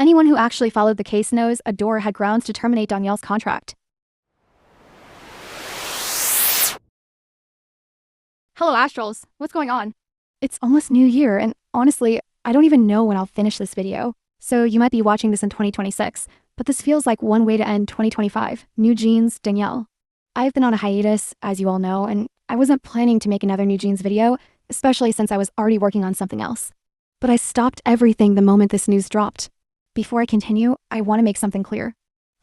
Anyone who actually followed the case knows Adore had grounds to terminate Danielle's contract. Hello Astrals, what's going on? It's almost New Year, and honestly, I don't even know when I'll finish this video. So you might be watching this in 2026, but this feels like one way to end 2025. Newjeans, Danielle. I've been on a hiatus, as you all know, and I wasn't planning to make another Newjeans video, especially since I was already working on something else. But I stopped everything the moment this news dropped. Before I continue, I want to make something clear.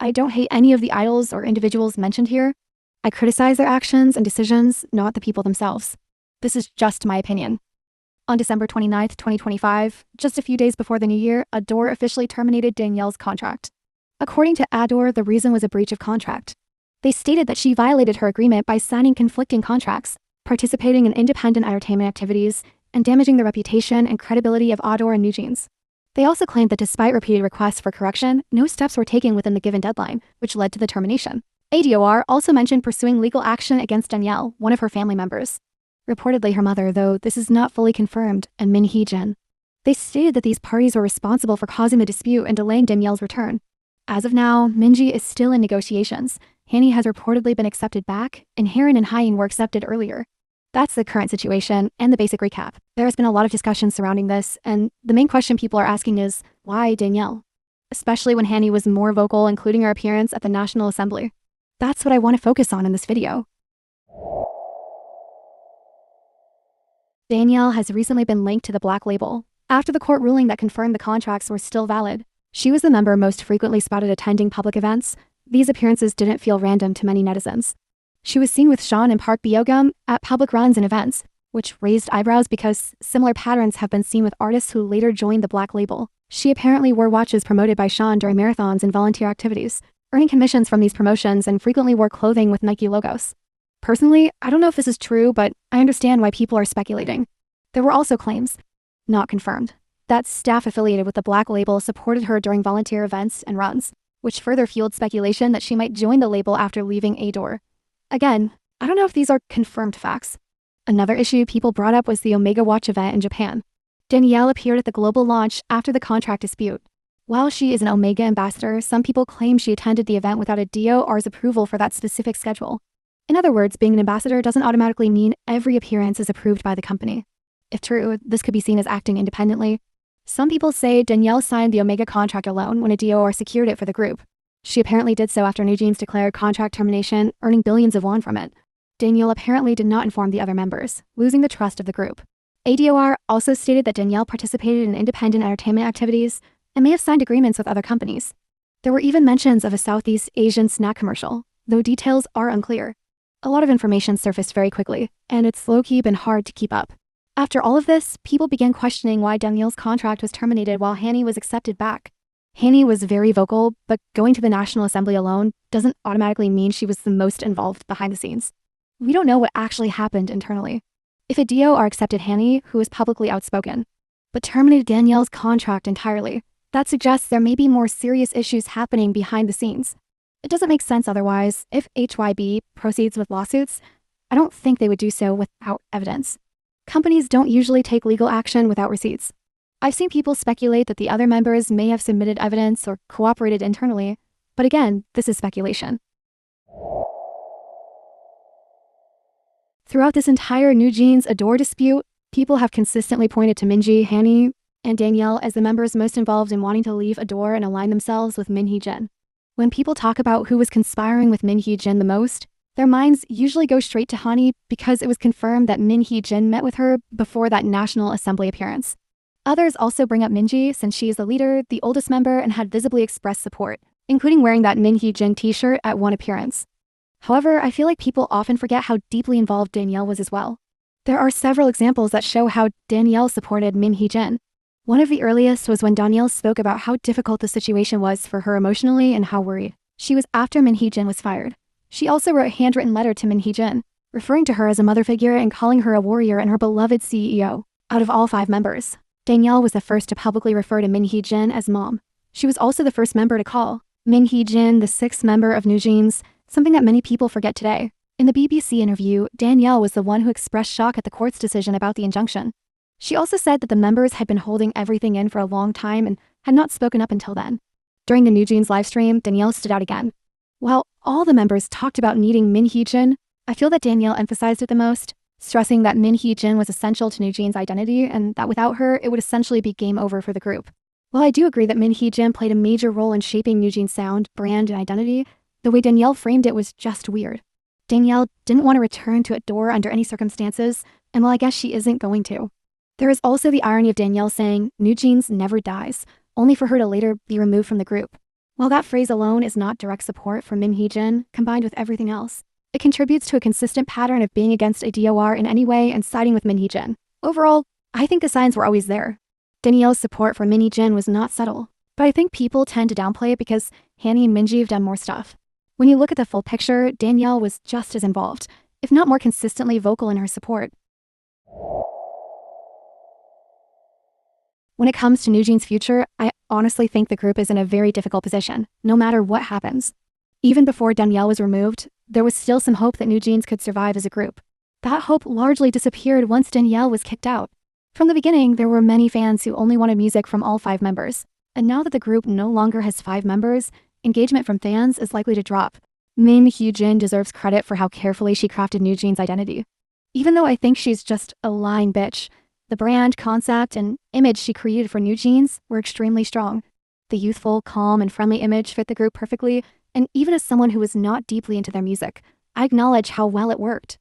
I don't hate any of the idols or individuals mentioned here. I criticize their actions and decisions, not the people themselves. This is just my opinion. On December 29th, 2025, just a few days before the new year, Adore officially terminated Danielle's contract. According to Adore, the reason was a breach of contract. They stated that she violated her agreement by signing conflicting contracts, participating in independent entertainment activities, and damaging the reputation and credibility of Adore and Newjeans. They also claimed that despite repeated requests for correction, no steps were taken within the given deadline, which led to the termination. Adore also mentioned pursuing legal action against Danielle, one of her family members. Reportedly her mother, though this is not fully confirmed, and Min Hee-jin. They stated that these parties were responsible for causing the dispute and delaying Danielle's return. As of now, Minji is still in negotiations. Hanni has reportedly been accepted back, and Haerin and Hyein were accepted earlier. That's the current situation and the basic recap. There has been a lot of discussion surrounding this, and the main question people are asking is, why Danielle? Especially when Hanni was more vocal, including her appearance at the National Assembly. That's what I want to focus on in this video. Danielle has recently been linked to the Black Label. After the court ruling that confirmed the contracts were still valid, she was the member most frequently spotted attending public events. These appearances didn't feel random to many netizens. She was seen with Sean and Park Byogum at public runs and events, which raised eyebrows because similar patterns have been seen with artists who later joined the Black Label. She apparently wore watches promoted by Sean during marathons and volunteer activities, earning commissions from these promotions, and frequently wore clothing with Nike logos. Personally, I don't know if this is true, but I understand why people are speculating. There were also claims, not confirmed, that staff affiliated with the Black Label supported her during volunteer events and runs, which further fueled speculation that she might join the label after leaving Adore. Again, I don't know if these are confirmed facts. Another issue people brought up was the Omega Watch event in Japan. Danielle appeared at the global launch after the contract dispute. While she is an Omega ambassador, some people claim she attended the event without a DOR's approval for that specific schedule. In other words, being an ambassador doesn't automatically mean every appearance is approved by the company. If true, this could be seen as acting independently. Some people say Danielle signed the Omega contract alone when a DOR secured it for the group. She apparently did so after Newjeans declared contract termination, earning billions of won from it. Danielle apparently did not inform the other members, losing the trust of the group. ADOR also stated that Danielle participated in independent entertainment activities and may have signed agreements with other companies. There were even mentions of a Southeast Asian snack commercial, though details are unclear. A lot of information surfaced very quickly, and it's low-key been hard to keep up. After all of this, people began questioning why Danielle's contract was terminated while Hanni was accepted back. Hanni was very vocal, but going to the National Assembly alone doesn't automatically mean she was the most involved behind the scenes. We don't know what actually happened internally. If a DOR accepted Hanni, who was publicly outspoken, but terminated Danielle's contract entirely, that suggests there may be more serious issues happening behind the scenes. It doesn't make sense otherwise. If HYB proceeds with lawsuits, I don't think they would do so without evidence. Companies don't usually take legal action without receipts. I've seen people speculate that the other members may have submitted evidence or cooperated internally, but again, this is speculation. Throughout this entire Newjeans Adore dispute, people have consistently pointed to Minji, Hanni, and Danielle as the members most involved in wanting to leave Adore and align themselves with Min Hee-jin. When people talk about who was conspiring with Min Hee-jin the most, their minds usually go straight to Hanni because it was confirmed that Min Hee-jin met with her before that National Assembly appearance. Others also bring up Minji since she is the leader, the oldest member, and had visibly expressed support, including wearing that Min Hee-jin t-shirt at one appearance. However, I feel like people often forget how deeply involved Danielle was as well. There are several examples that show how Danielle supported Min Hee-jin. One of the earliest was when Danielle spoke about how difficult the situation was for her emotionally and how worried she was after Min Hee-jin was fired. She also wrote a handwritten letter to Min Hee-jin, referring to her as a mother figure and calling her a warrior and her beloved CEO. Out of all 5 members, Danielle was the first to publicly refer to Min Hee-jin as mom. She was also the first member to call Min Hee-jin the 6th member of Newjeans, something that many people forget today. In the BBC interview, Danielle was the one who expressed shock at the court's decision about the injunction. She also said that the members had been holding everything in for a long time and had not spoken up until then. During the Newjeans livestream, Danielle stood out again. While all the members talked about needing Min Hee-jin, I feel that Danielle emphasized it the most, stressing that Min Hee-jin was essential to Newjeans' identity and that without her, it would essentially be game over for the group. While I do agree that Min Hee-jin played a major role in shaping Newjeans' sound, brand, and identity, the way Danielle framed it was just weird. Danielle didn't want to return to Adore under any circumstances, and well, I guess she isn't going to. There is also the irony of Danielle saying, Newjeans never dies, only for her to later be removed from the group. While that phrase alone is not direct support for Min Hee-jin, combined with everything else, it contributes to a consistent pattern of being against a DOR in any way and siding with Min Hee-jin. Overall, I think the signs were always there. Danielle's support for Min Hee-jin was not subtle, but I think people tend to downplay it because Hanni and Minji have done more stuff. When you look at the full picture, Danielle was just as involved, if not more consistently vocal in her support. When it comes to Newjeans' future, I honestly think the group is in a very difficult position, no matter what happens. Even before Danielle was removed, there was still some hope that Newjeans could survive as a group. That hope largely disappeared once Danielle was kicked out. From the beginning, there were many fans who only wanted music from all 5 members. And now that the group no longer has 5 members, engagement from fans is likely to drop. Min Hee-jin deserves credit for how carefully she crafted Newjeans' identity. Even though I think she's just a lying bitch, the brand, concept, and image she created for Newjeans were extremely strong. The youthful, calm, and friendly image fit the group perfectly, and even as someone who was not deeply into their music, I acknowledge how well it worked.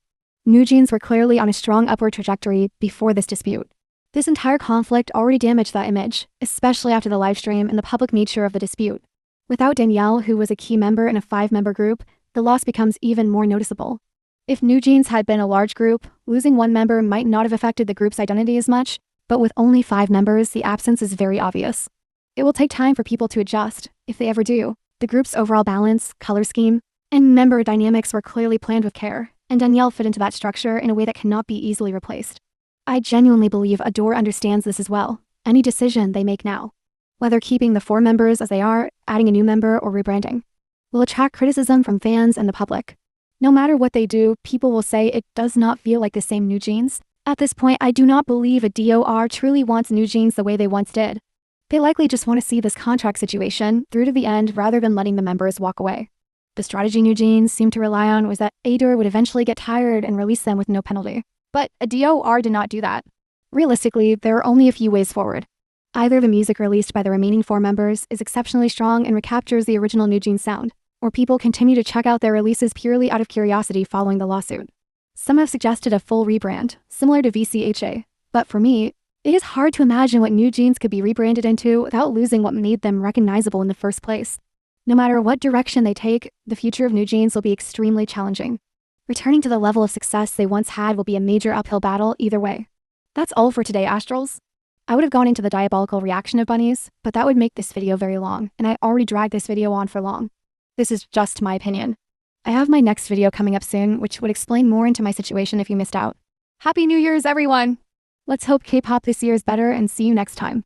Newjeans were clearly on a strong upward trajectory before this dispute. This entire conflict already damaged that image, especially after the livestream and the public nature of the dispute. Without Danielle, who was a key member in a 5-member group, the loss becomes even more noticeable. If Newjeans had been a large group, losing one member might not have affected the group's identity as much, but with only 5 members, the absence is very obvious. It will take time for people to adjust, if they ever do. The group's overall balance, color scheme, and member dynamics were clearly planned with care, and Danielle fit into that structure in a way that cannot be easily replaced. I genuinely believe Adore understands this as well, any decision they make now, whether keeping the 4 members as they are, adding a new member, or rebranding, will attract criticism from fans and the public. No matter what they do, people will say it does not feel like the same Newjeans. At this point, I do not believe a DOR truly wants Newjeans the way they once did. They likely just want to see this contract situation through to the end rather than letting the members walk away. The strategy Newjeans seemed to rely on was that Adore would eventually get tired and release them with no penalty. But a DOR did not do that. Realistically, there are only a few ways forward. Either the music released by the remaining 4 members is exceptionally strong and recaptures the original Newjeans sound, or people continue to check out their releases purely out of curiosity following the lawsuit. Some have suggested a full rebrand, similar to VCHA, but for me, it is hard to imagine what Newjeans could be rebranded into without losing what made them recognizable in the first place. No matter what direction they take, the future of Newjeans will be extremely challenging. Returning to the level of success they once had will be a major uphill battle either way. That's all for today, Astrals. I would have gone into the diabolical reaction of bunnies, but that would make this video very long, and I already dragged this video on for long. This is just my opinion. I have my next video coming up soon, which would explain more into my situation if you missed out. Happy New Year's, everyone! Let's hope K-pop this year is better and see you next time.